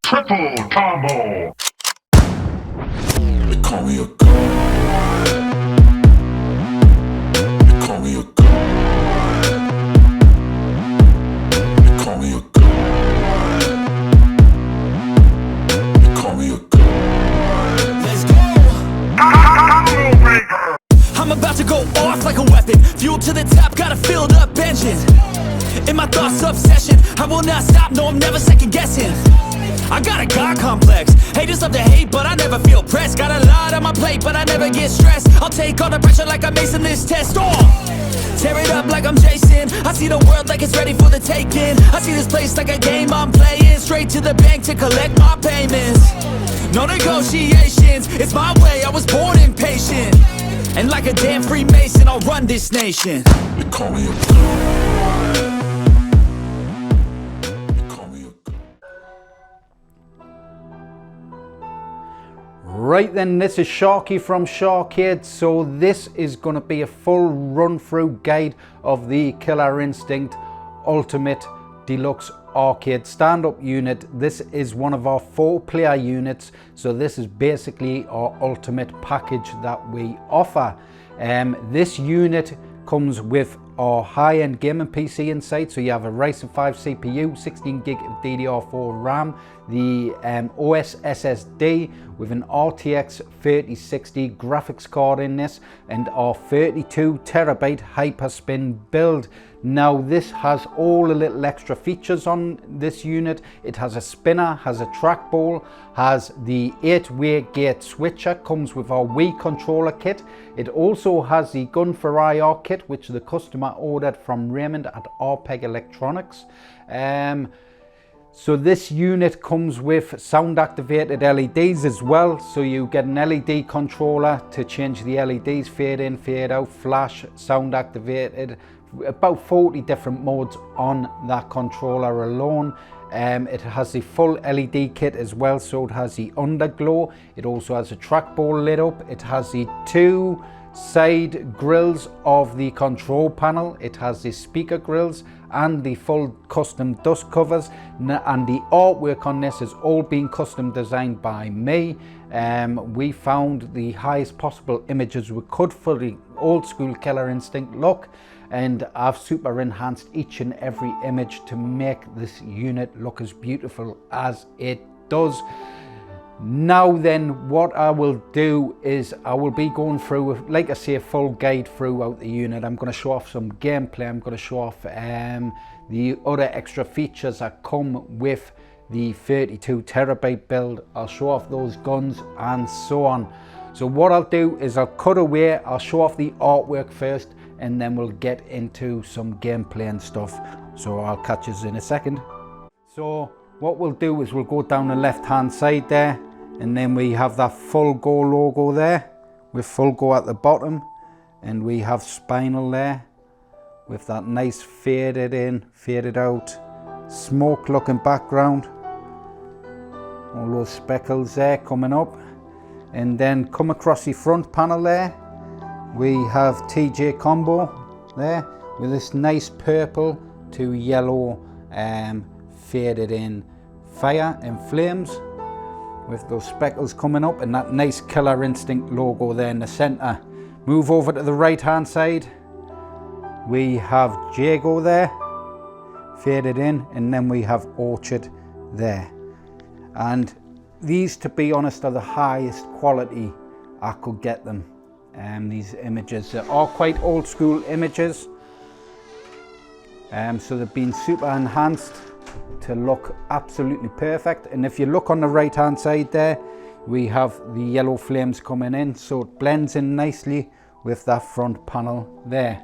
Triple combo. They call me a god. They call me a god. They call me a god. They call me a god. Let's go. I'm about to go off like a weapon. Fuel to the top, got a filled up engine. In my thoughts, obsession. I will not stop, no, I'm never second guessing. I got a God complex. Haters love to hate, but I never feel pressed. Got a lot on my plate, but I never get stressed. I'll take all the pressure like I'm acing this test. Tear it up like I'm Jason. I see the world like it's ready for the taking. I see this place like a game I'm playing. Straight to the bank to collect my payments. No negotiations, it's my way, I was born impatient. And like a damn Freemason, I'll run this nation. They call me a god. Right then, this is Sharky from SHAR-KADE. So this is going to be a full run through guide of the Killer Instinct Ultimate Deluxe Arcade stand-up unit. This is one of our 4-player units, so this is basically our ultimate package that we offer. This unit comes with our high-end gaming PC inside, so you have a Ryzen 5 CPU, 16 gig of DDR4 Ram, the OS SSD with an RTX 3060 graphics card in this, and our 32 terabyte Hyperspin build. Now this has all the little extra features on this unit. It has a spinner, has a trackball, has the 8-way gate switcher, comes with our Wii controller kit. It also has the Gun for IR kit, which the customer ordered from Raymond at RPEG Electronics. So this unit comes with sound activated LEDs as well, so you get an LED controller to change the LEDs, fade in, fade out, flash, sound activated, about 40 different modes on that controller alone. It has the full LED kit as well, so it has the underglow, it also has a trackball lit up, it has the 2 side grills of the control panel, it has the speaker grills and the full custom dust covers, and the artwork on this has all been custom designed by me. We found the highest possible images we could for the old school Killer Instinct look, and I've super enhanced each and every image to make this unit look as beautiful as it does. Now then, what I will do is I will be going through, like I say, a full guide throughout the unit. I'm going to show off some gameplay, I'm going to show off the other extra features that come with the 32 terabyte build. I'll show off those guns and so on. So what I'll do is I'll cut away, I'll show off the artwork first, and then we'll get into some gameplay and stuff. So I'll catch us in a second. So what we'll do is we'll go down the left hand side there, and then we have that Full Go logo there with Full Go at the bottom, and we have Spinal there with that nice faded in, faded out, smoke looking background, all those speckles there coming up. And then come across the front panel there, we have TJ Combo there with this nice purple to yellow faded in fire and flames with those speckles coming up, and that nice Killer Instinct logo there in the center. Move over to the right hand side, we have Jago there faded in, and then we have Orchard there. And these, to be honest, are the highest quality I could get them. These images are quite old school images, so they've been super enhanced to look absolutely perfect. And if you look on the right hand side there, we have the yellow flames coming in, so it blends in nicely with that front panel there.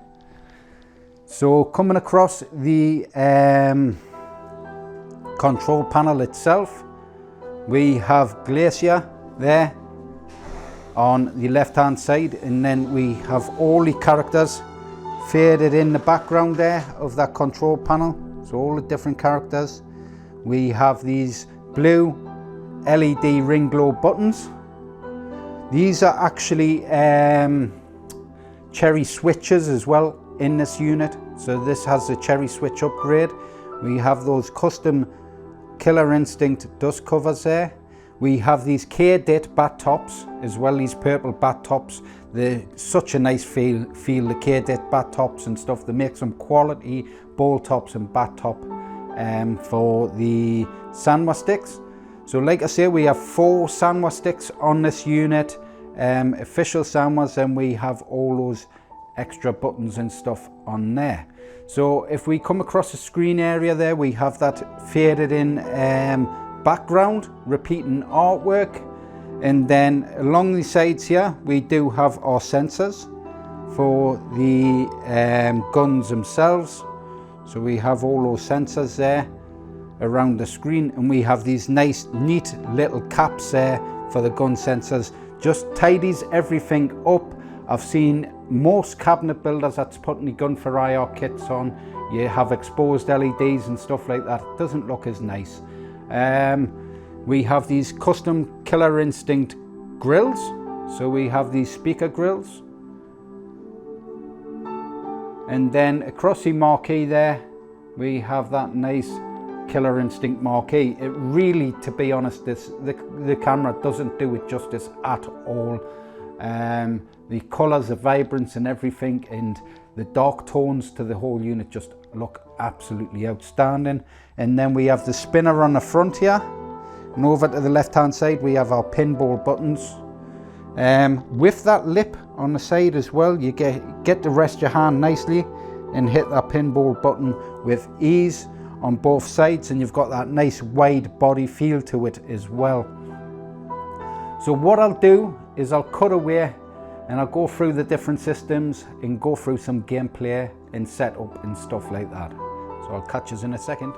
So coming across the control panel itself, we have Glacier there on the left hand side, and then we have all the characters faded in the background there of that control panel, so all the different characters. We have these blue LED ring glow buttons. These are actually cherry switches as well in this unit, so this has the cherry switch upgrade. We have those custom Killer Instinct dust covers there. We have these KDIT bat tops as well, these purple bat tops. They're such a nice feel the KDIT bat tops and stuff. They make some quality bowl tops and bat top for the Sanwa sticks. So like I say, we have 4 Sanwa sticks on this unit, official Sanwas, and we have all those extra buttons and stuff on there. So if we come across the screen area there, we have that faded in background, repeating artwork, and then along the sides here we do have our sensors for the guns themselves. So we have all those sensors there around the screen, and we have these nice neat little caps there for the gun sensors. Just tidies everything up. I've seen most cabinet builders that's putting the gun for IR kits on, you have exposed LEDs and stuff like that. It doesn't look as nice. We have these custom Killer Instinct grills. So we have these speaker grills. And then across the marquee there, we have that nice Killer Instinct marquee. It really, to be honest, the camera doesn't do it justice at all. The colours, the vibrance and everything, and the dark tones to the whole unit just look absolutely outstanding. And then we have the spinner on the front here, and over to the left hand side we have our pinball buttons. With that lip on the side as well, you get to rest your hand nicely and hit that pinball button with ease on both sides, and you've got that nice wide body feel to it as well. So what I'll do is I'll cut away and I'll go through the different systems and go through some gameplay and setup and stuff like that. So I'll catch us in a second.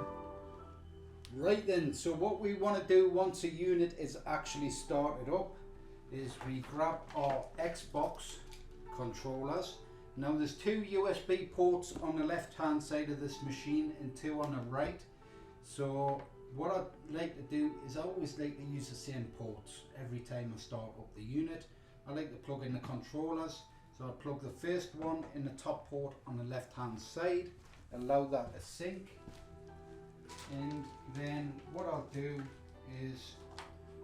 Right then, so what we want to do once a unit is actually started up is we grab our Xbox controllers. Now there's 2 USB ports on the left hand side of this machine and 2 on the right. So what I'd like to do is I always like to use the same ports every time I start up the unit. I like to plug in the controllers. So I'll plug the first one in the top port on the left hand side, allow that to sync. And then what I'll do is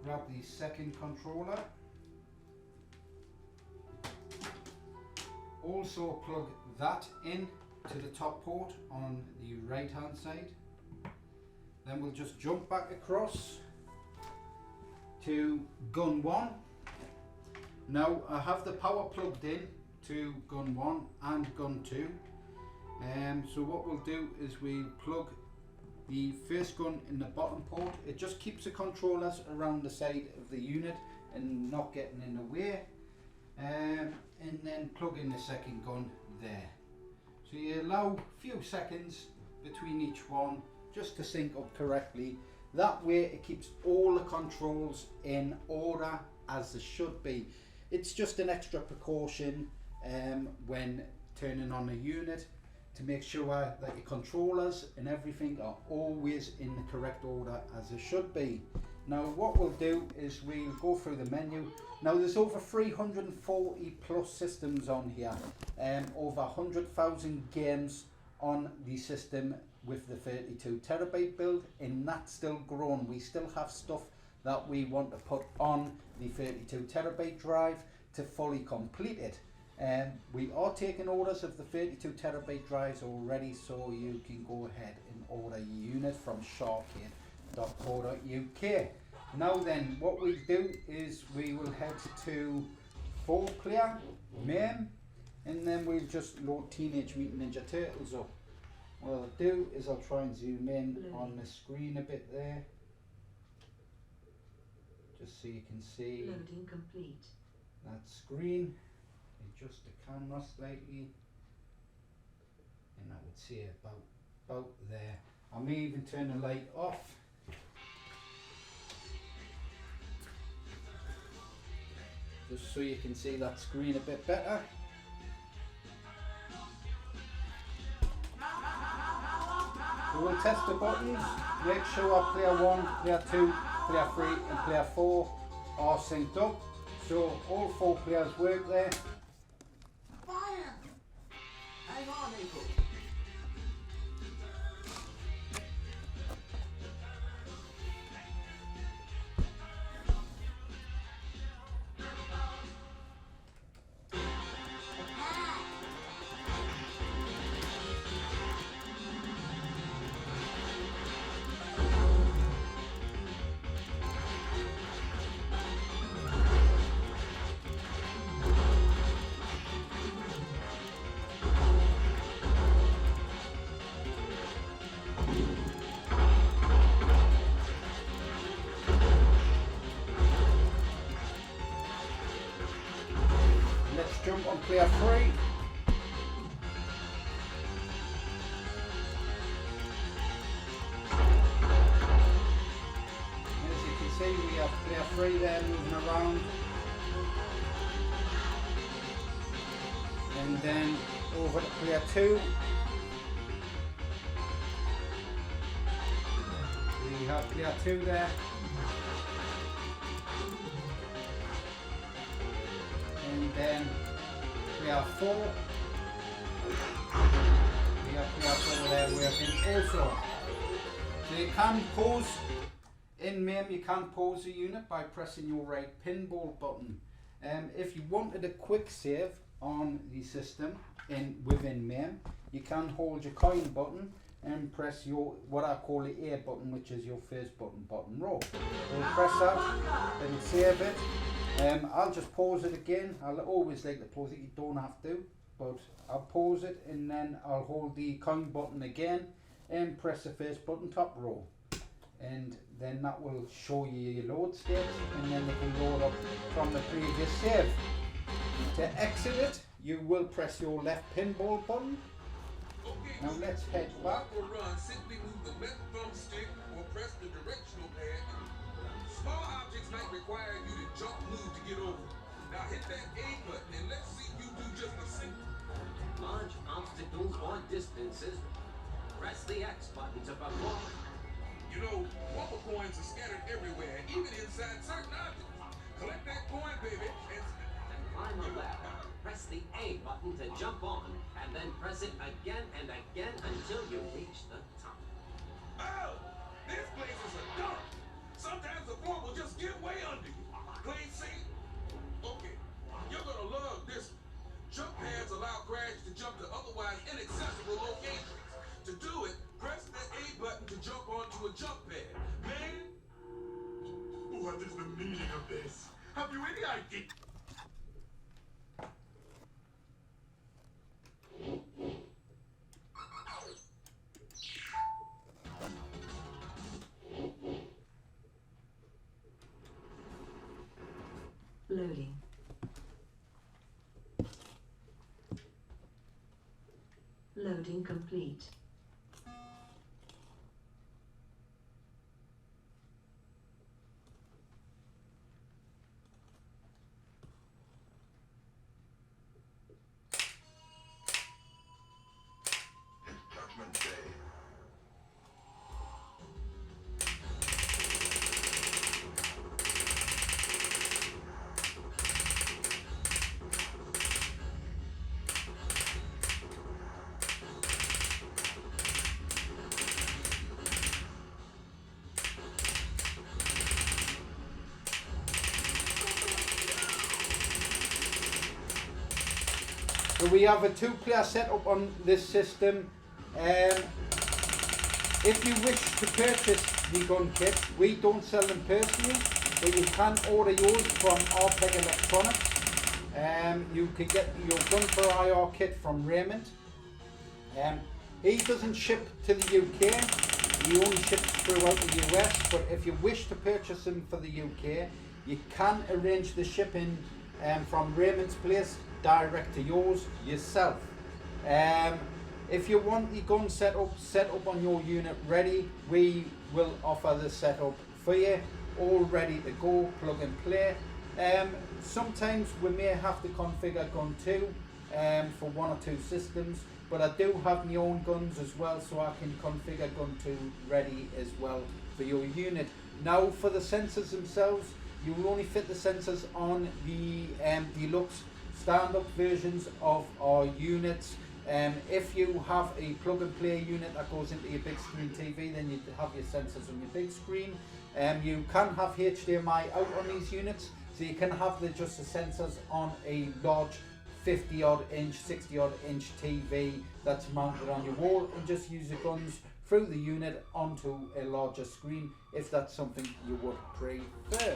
grab the second controller. Also plug that in to the top port on the right hand side. Then we'll just jump back across to gun 1. Now I have the power plugged in to gun 1 and gun 2. So what we'll do is we plug the first gun in the bottom port. It just keeps the controllers around the side of the unit and not getting in the way. And then plug in the second gun there. So you allow a few seconds between each one just to sync up correctly. That way it keeps all the controls in order as they should be. It's just an extra precaution when turning on a unit to make sure that your controllers and everything are always in the correct order as they should be. Now what we'll do is we'll go through the menu. Now there's over 340 plus systems on here, over 100,000 games on the system with the 32 terabyte build, and that's still growing. We still have stuff that we want to put on the 32 terabyte drive to fully complete it. We are taking orders of the 32 terabyte drives already, so you can go ahead and order your unit from SHAR-KADE.co.uk. Now then, what we do is we will head to 4-player, MAME, and then we'll just load Teenage Mutant Ninja Turtles up. What I'll do is I'll try and zoom in on the screen a bit there, just so you can see loading complete. That screen. Adjust the camera slightly, and I would say about there. I may even turn the light off. Just so you can see that screen a bit better. So we'll test the buttons, make sure player 1, player 2, player 3 and player 4 are synced up. So all 4 players work there. Fire! Hang on, April. player 3. As you can see, we have player 3 there moving around. And then over to player 2. We have player 2 there. And then player 4. We have player 4 there working also. So you can pause in MAME, you can pause the unit by pressing your right pinball button. If you wanted a quick save on the system within MAME, you can hold your coin button and press your what I call the A button, which is your first button row. We'll press that and save it. I'll just pause it again. I'll always like to pause it, you don't have to, but I'll pause it and then I'll hold the coin button again and press the first button top row. And then that will show you your load states, and then they can load up from the previous save. To exit it, you will press your left pinball button. Now let's head back. Run, simply move the left thumbstick or press the directional pad. Small objects might require you to jump move to get over. Now hit that A button and let's see you do just the same. Large obstacles or distances. Press the X button to perform. You know, wobble coins are scattered everywhere, even inside certain objects. Collect that coin, baby, and Climb a ladder. Press the A button to jump on, and then press it again and again until you reach the top. oh, this place is a dump. Sometimes the floor will just give way under you. Clean scene? Okay, you're gonna love this one. Jump pads allow Crash to jump to otherwise inaccessible locations. To do it, press the A button to jump onto a jump pad. Man, what is the meaning of this? Have you any idea? Loading. Loading complete. Judgment Day. So we have a 2-player setup on this system. If you wish to purchase the gun kit, we don't sell them personally, but you can order yours from RPEG Electronics. You can get your gun for IR kit from Raymond. He doesn't ship to the UK, he only ships throughout the US, but if you wish to purchase them for the UK, you can arrange the shipping from Raymond's place direct to yours yourself. If you want the gun set up on your unit ready, we will offer the setup for you, all ready to go, plug and play. Sometimes we may have to configure gun 2 for 1 or 2 systems, but I do have my own guns as well, so I can configure gun 2 ready as well for your unit. Now for the sensors themselves, you will only fit the sensors on the deluxe stand-up versions of our units. If you have a plug and play unit that goes into your big screen TV, then you have your sensors on your big screen. You can have HDMI out on these units, so you can have just the sensors on a large 50 odd inch, 60 odd inch TV that's mounted on your wall, and just use the guns through the unit onto a larger screen if that's something you would prefer.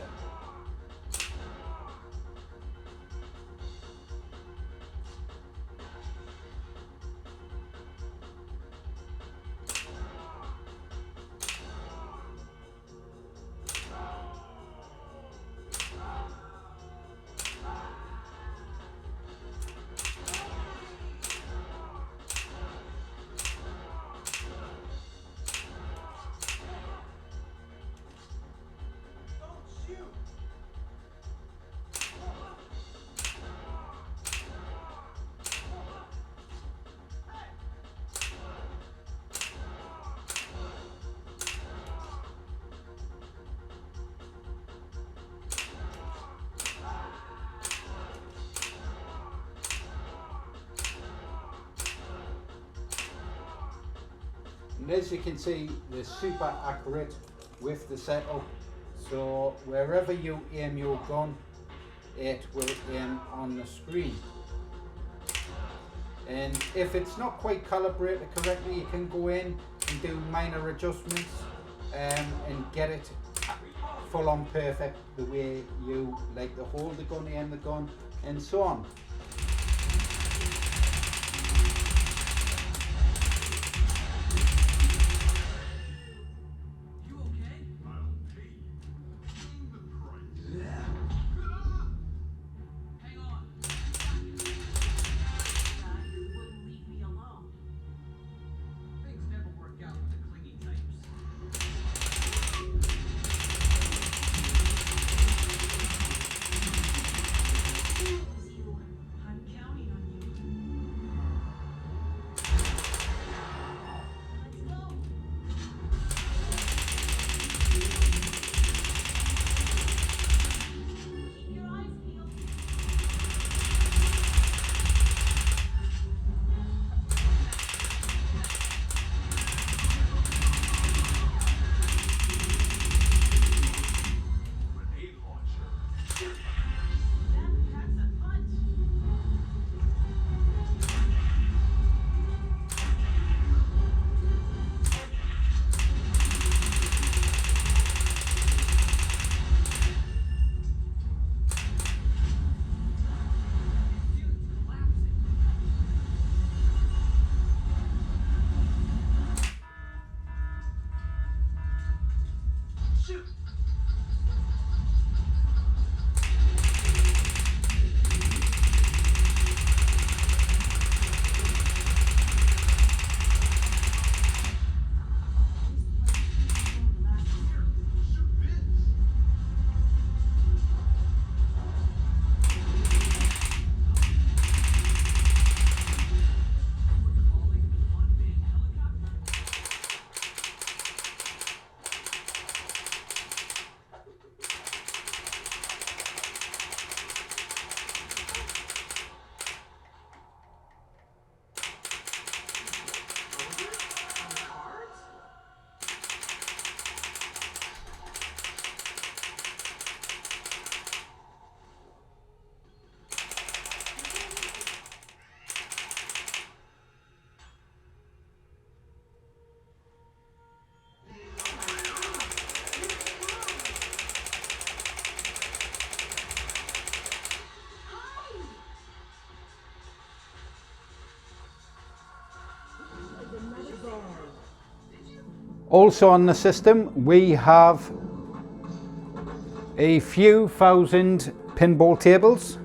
And as you can see, they're super accurate with the setup. So wherever you aim your gun, it will aim on the screen. And if it's not quite calibrated correctly, you can go in and do minor adjustments and get it full on perfect the way you like to hold the gun, aim the gun, and so on. Also on the system, we have a few thousand pinball tables.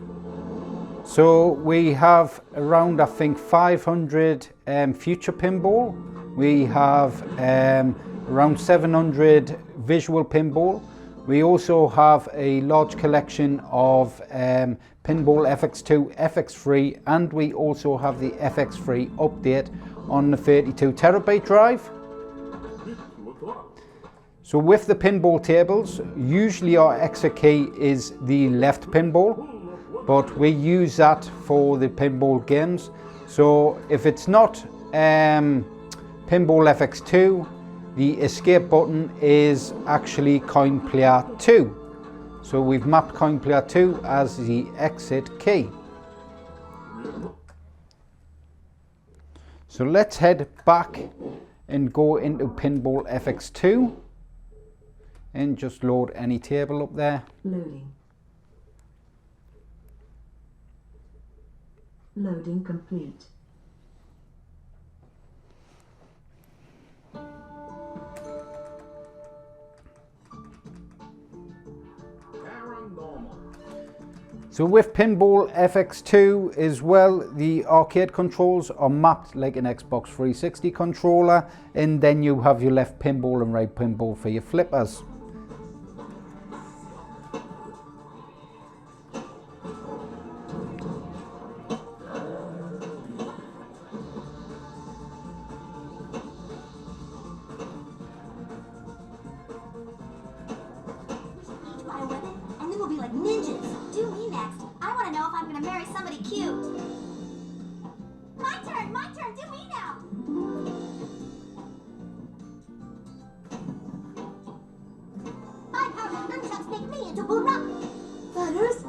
So we have around, I think, 500 future pinball. We have around 700 visual pinball. We also have a large collection of pinball FX2, FX3, and we also have the FX3 update on the 32 terabyte drive. So with the pinball tables, usually our exit key is the left pinball, but we use that for the pinball games. So if it's not pinball FX2, the escape button is actually coin player 2. So we've mapped coin player 2 as the exit key. So let's head back and go into pinball FX2 and just load any table up there. Loading. Loading complete. So with pinball FX2 as well, the arcade controls are mapped like an Xbox 360 controller, and then you have your left pinball and right pinball for your flippers. make me into Burak. Butters?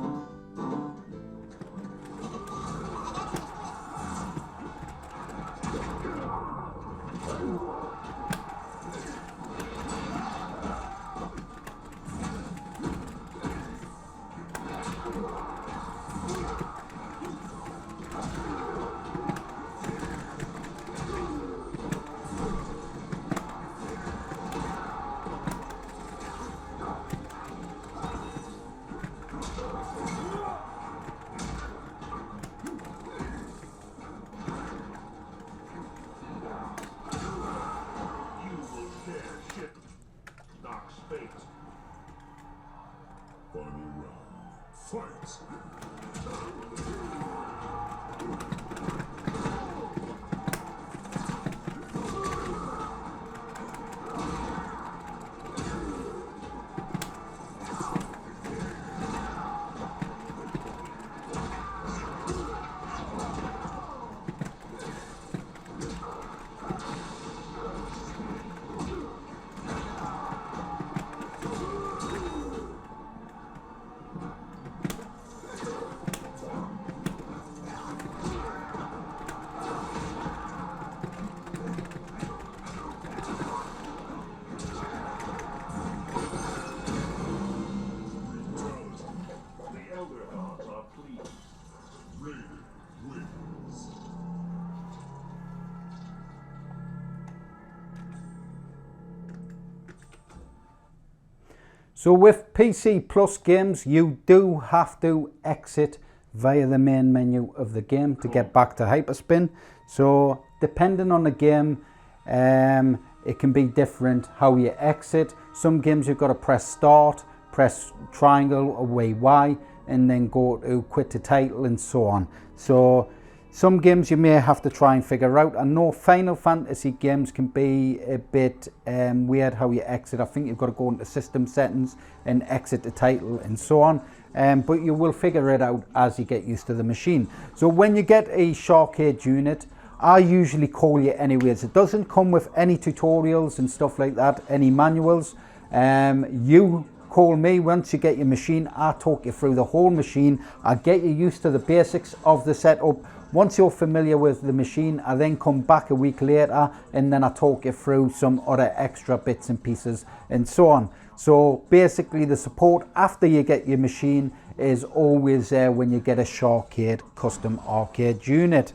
So with PC Plus games, you do have to exit via the main menu of the game to get back to Hyperspin. So depending on the game, it can be different how you exit. Some games you've got to press start, press triangle or Y, and then go to quit the title and so on. So some games you may have to try and figure out. I know Final Fantasy games can be a bit weird how you exit. I think you've got to go into system settings and exit the title and so on. But you will figure it out as you get used to the machine. So when you get a SHAR-KADE unit, I usually call you anyways. It doesn't come with any tutorials and stuff like that, any manuals. You call me once you get your machine. I talk you through the whole machine. I get you used to the basics of the setup. Once you're familiar with the machine, I then come back a week later and then I talk you through some other extra bits and pieces and so on. So basically the support after you get your machine is always there when you get a SHAR-KADE custom arcade unit.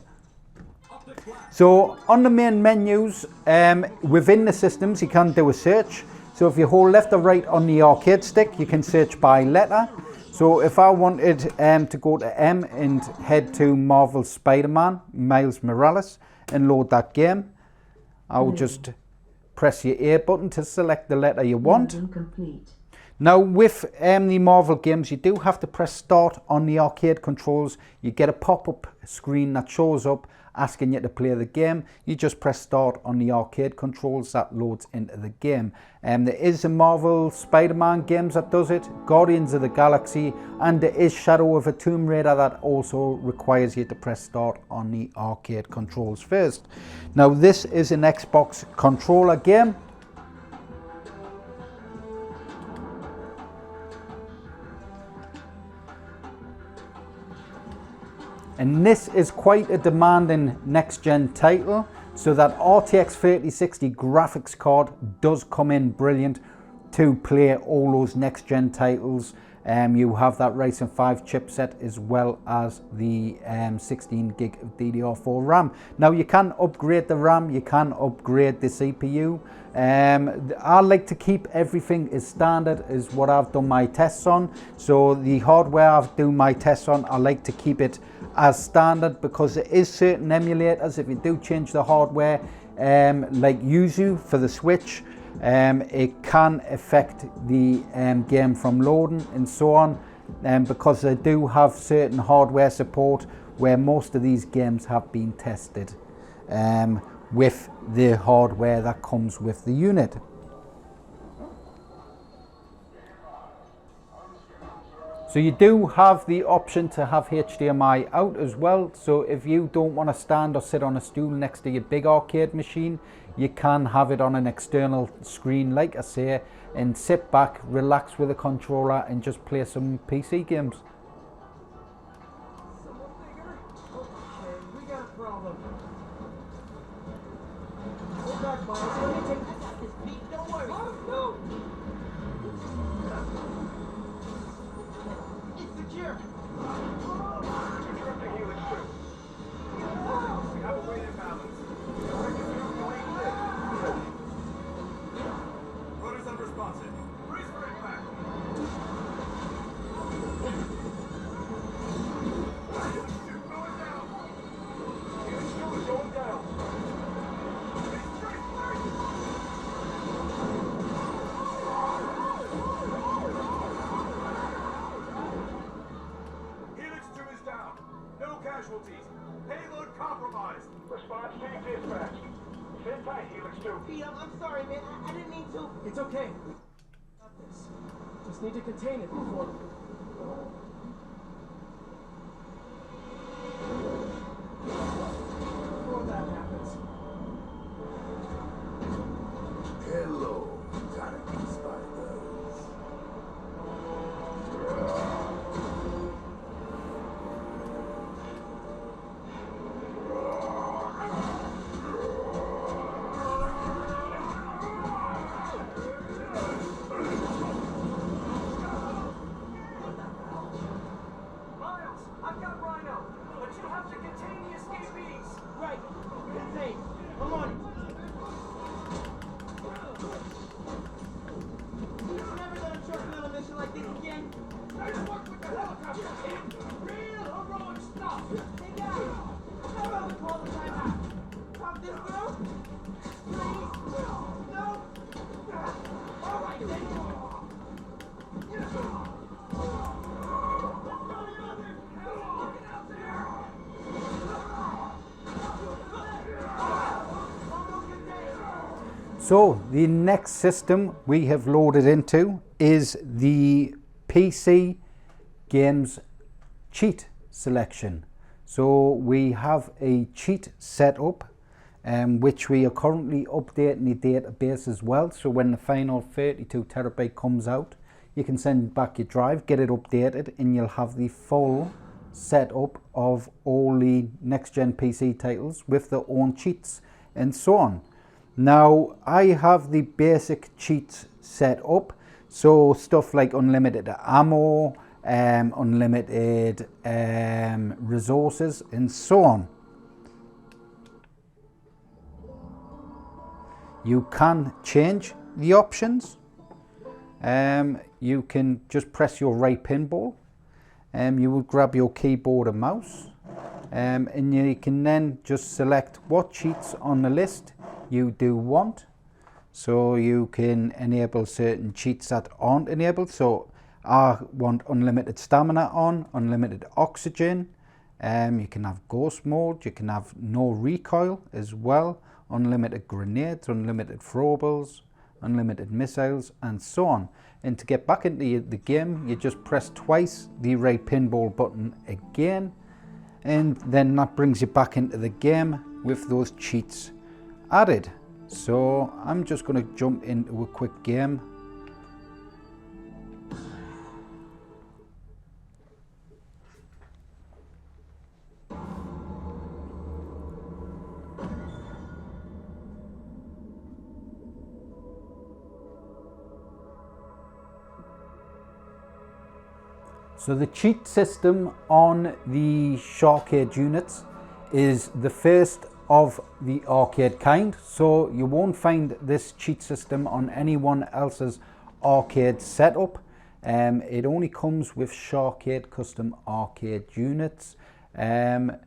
So on the main menus, within the systems you can do a search. So if you hold left or right on the arcade stick, you can search by letter. So if I wanted to go to M and head to Marvel Spider-Man, Miles Morales, and load that game, I will just press your A button to select the letter you want. Complete. Now with the Marvel games, you do have to press start on the arcade controls. You get a pop-up screen that shows up asking you to play the game. You just press start on the arcade controls, that loads into the game. There is a Marvel Spider-Man games that does it, Guardians of the Galaxy, and there is Shadow of a Tomb Raider that also requires you to press start on the arcade controls first. Now this is an Xbox controller game. And this is quite a demanding next-gen title, so that RTX 3060 graphics card does come in brilliant to play all those next-gen titles. You have that Ryzen 5 chipset as well as the 16 gig of DDR4 RAM. Now you can upgrade the RAM, you can upgrade the CPU. I like to keep everything as standard as what I've done my tests on. So the hardware I've done my tests on, I like to keep it as standard, because there is certain emulators, if you do change the hardware, like Yuzu for the Switch, it can affect the game from loading and so on, because they do have certain hardware support where most of these games have been tested with the hardware that comes with the unit. So So you do have the option to have HDMI out as well. So if you don't want to stand or sit on a stool next to your big arcade machine, you can have it on an external screen, like I say, and sit back, relax with the controller and just play some PC games. We got a problem. Hold back, Miles. Let me take this out this beat. Don't worry. No. It's secure. Interrupting Helix 2. We have a weight imbalance. Rotors unresponsive. Brace for impact. Going down. Helix 2 is going down. Helix 2 is down. No casualties. Payload compromised. Response team dispatched. Sit tight, Helix 2. Pete, I'm sorry, man. I didn't mean to. It's okay. Got this. Just need to contain it before. Before that happens. Hello, tiny spiders. Miles, I've got Rhino, but you have to contain the escapees. Right. Contain. I'm on it. You're never gonna trust me on a mission like this again. I just worked with the helicopter team. Real heroic stuff. Hey guys, how about we call the timeout? Talk this girl? Please? No? All right then. So the next system we have loaded into is the PC games cheat selection. So we have a cheat setup which we are currently updating the database as well. So when the final 32 terabyte comes out, you can send back your drive, get it updated, and you'll have the full setup of all the next gen PC titles with their own cheats and so on. Now I have the basic cheats set up, so stuff like unlimited ammo, unlimited resources and so on. You can change the options. You can just press your right pinball. You would grab your keyboard and mouse, and you can then just select what cheats on the list you do want. So you can enable certain cheats that aren't enabled. So I want unlimited stamina on, unlimited oxygen. You can have ghost mode, you can have no recoil as well, unlimited grenades, unlimited throwables, unlimited missiles and so on. And to get back into the game, you just press twice the right pinball button again, and then that brings you back into the game with those cheats added. So I'm just going to jump into a quick game. So the cheat system on the SHAR-KADE units is the first of the arcade kind. So you won't find this cheat system on anyone else's arcade setup. It only comes with SHAR-KADE custom arcade units. It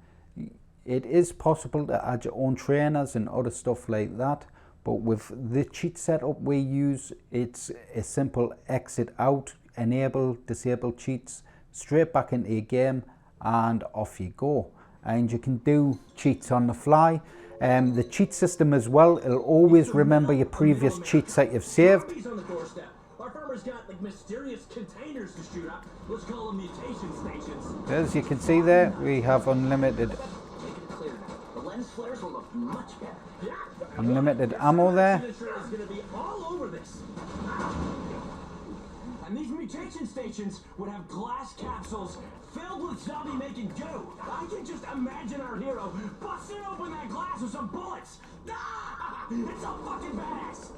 is possible to add your own trainers and other stuff like that. But with the cheat setup we use, it's a simple exit out, enable, disable cheats, straight back into your game and off you go. And you can do cheats on the fly. The cheat system as well, it'll always remember your previous cheats that you've saved. He's on the doorstep. Our farmers got like mysterious containers to shoot up. Let's call them mutation stations. As you can see there, we have unlimited Make it clear now. The lens flares will look much better. Yeah. unlimited ammo there. Signature is going to be all over this. And these mutation stations would have glass capsules filled with zombie-making goo. I can just imagine our hero busting open that glass with some bullets. Ah! It's so fucking badass.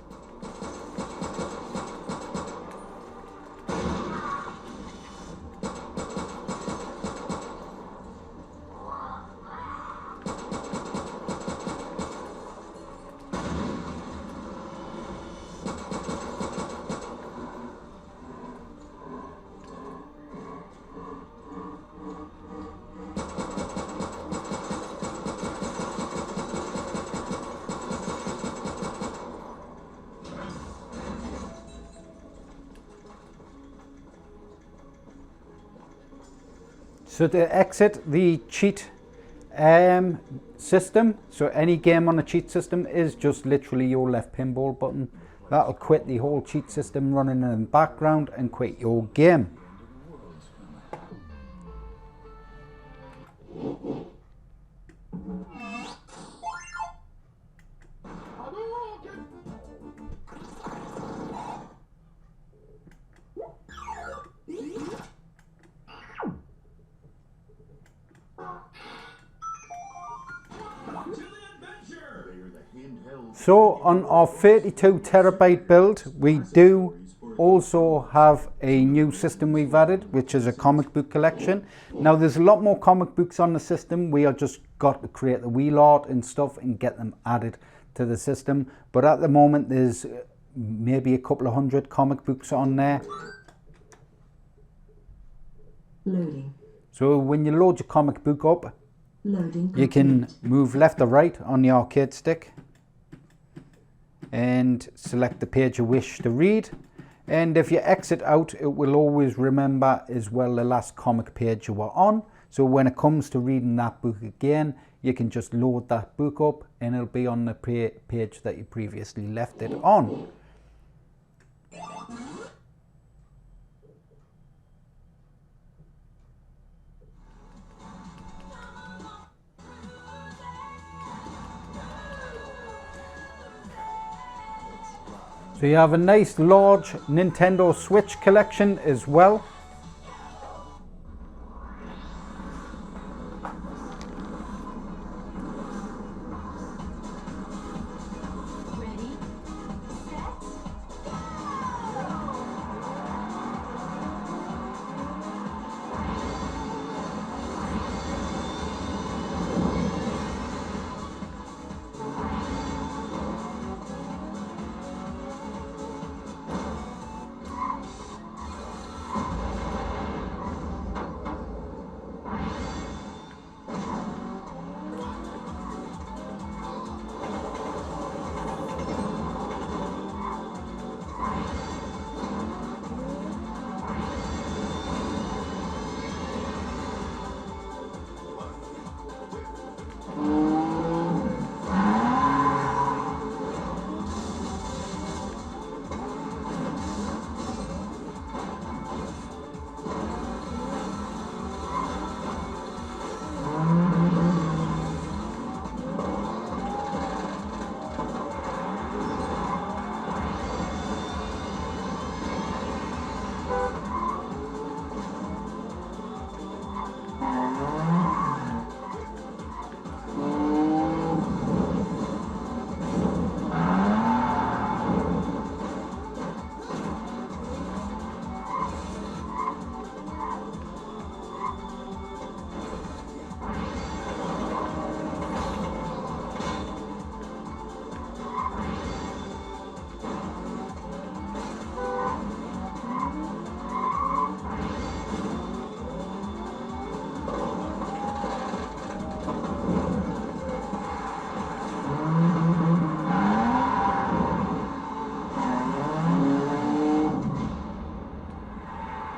So to exit the cheat system, so any game on a cheat system is just literally your left pinball button. That'll quit the whole cheat system running in the background and quit your game. So on our 32 terabyte build, we do also have a new system we've added, which is a comic book collection. Now there's a lot more comic books on the system. We are just got to create the wheel art and stuff and get them added to the system. But at the moment there's maybe a couple of hundred comic books on there. Loading. So when you load your comic book up, Loading. you can complete. move left or right on the arcade stick and select the page you wish to read. And if you exit out, it will always remember as well the last comic page you were on. So when it comes to reading that book again, you can just load that book up and it'll be on the page that you previously left it on. So you have a nice large Nintendo Switch collection as well. Ready, set,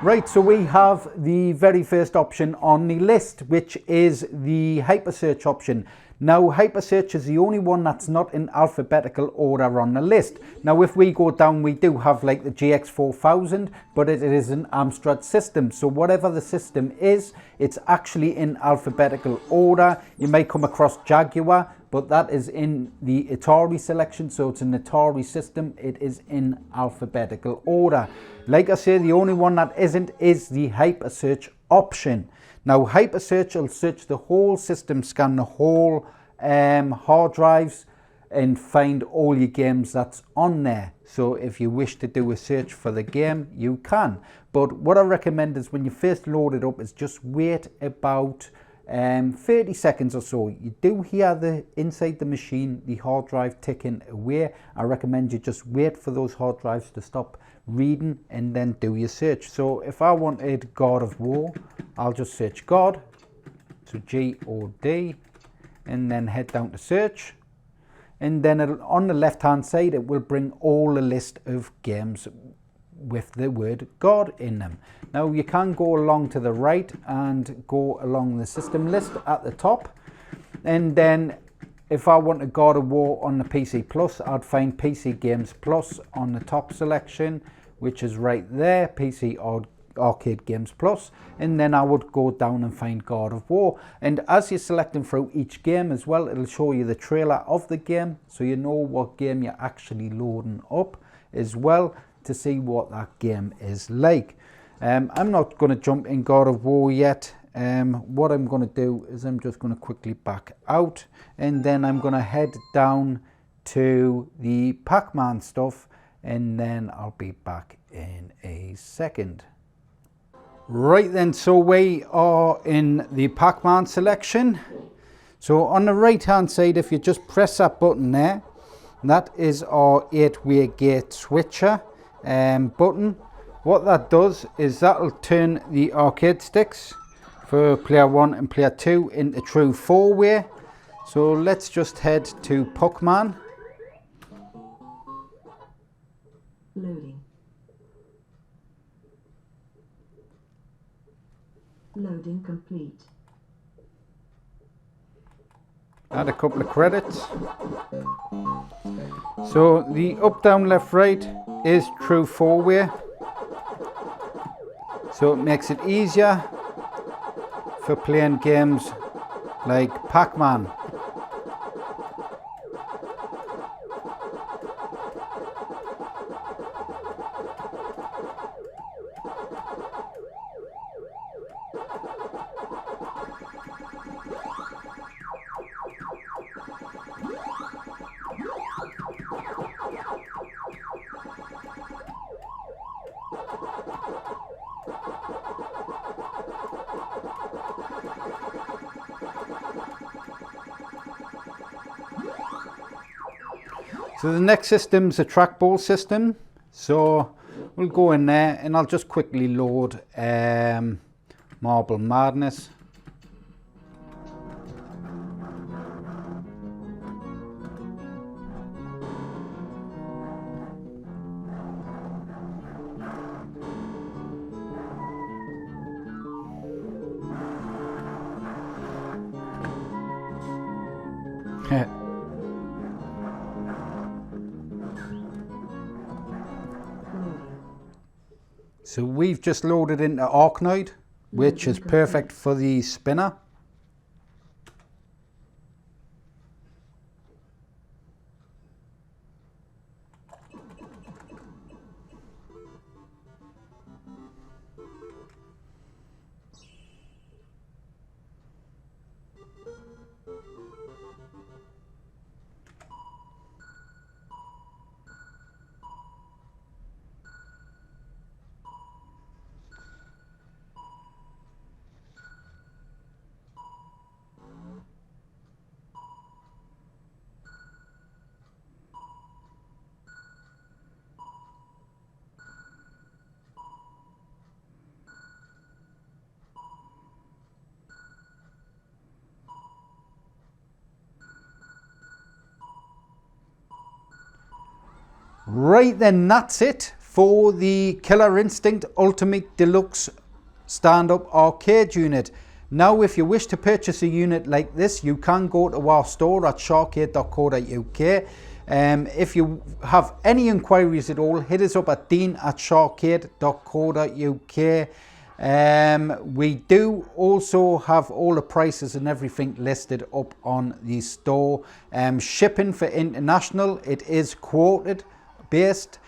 Right, so we have the very first option on the list, which is the hyper search option. Now Hypersearch is the only one that's not in alphabetical order on the list. Now if we go down, we do have like the GX 4000, but it is an Amstrad system. So whatever the system is, it's actually in alphabetical order. You may come across Jaguar, but that is in the Atari selection, so it's an Atari system. It is in alphabetical order. Like I say, the only one that isn't is the Hypersearch option. Now Hypersearch will search the whole system, scan the whole hard drives and find all your games that's on there. So if you wish to do a search for the game, you can. But what I recommend is when you first load it up is just wait about 30 seconds or so. You do hear the inside the machine, the hard drive ticking away. I recommend you just wait for those hard drives to stop reading and then do your search. So if I wanted God of War, I'll just search God, so G-O-D, and then head down to search, and then on the left hand side it will bring all the list of games with the word God in them. Now you can go along to the right and go along the system list at the top, and then if I wanted God of War on the PC Plus, I'd find PC Games Plus on the top selection, which is right there, PC Arcade Games Plus, and then I would go down and find God of War. And as you're selecting through each game as well, it'll show you the trailer of the game, so you know what game you're actually loading up as well to see what that game is like. I'm not going to jump in God of War yet. What I'm going to do is I'm just going to quickly back out, and then I'm going to head down to the Pac-Man stuff, and then I'll be back in a second. Right then, so we are in the Pac-Man selection. So on the right hand side, if you just press that button there, that is our 8-way gate switcher button. What that does is that'll turn the arcade sticks for player 1 and player 2 into true 4-way. So let's just head to Pac-Man. Loading. Loading complete. Add a couple of credits. So the up, down, left, right is true 4-way. So it makes it easier for playing games like Pac-Man. So the next system's a trackball system, so we'll go in there and I'll just quickly load Marble Madness. So we've just loaded into Arkanoid, which is perfect for the spinner. Right then, that's it for the Killer Instinct Ultimate Deluxe stand-up arcade unit. Now, if you wish to purchase a unit like this, you can go to our store at SHAR-KADE.co.uk. If you have any inquiries at all, hit us up at dean@SHAR-KADE.co.uk. We do also have all the prices and everything listed up on the store. Shipping for international, it is quoted based.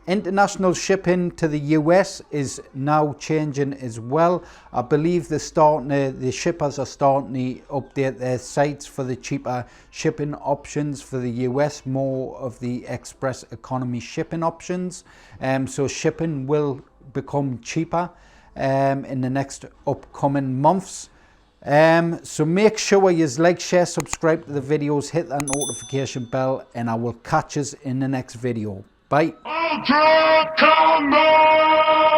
International shipping to the US is now changing as well. I believe the shippers are starting to update their sites for the cheaper shipping options for the US, more of the express economy shipping options. So shipping will become cheaper in the next upcoming months. So make sure you like, share, subscribe to the videos, hit that notification bell, and I will catch us in the next video. Bye. Ultra Combo!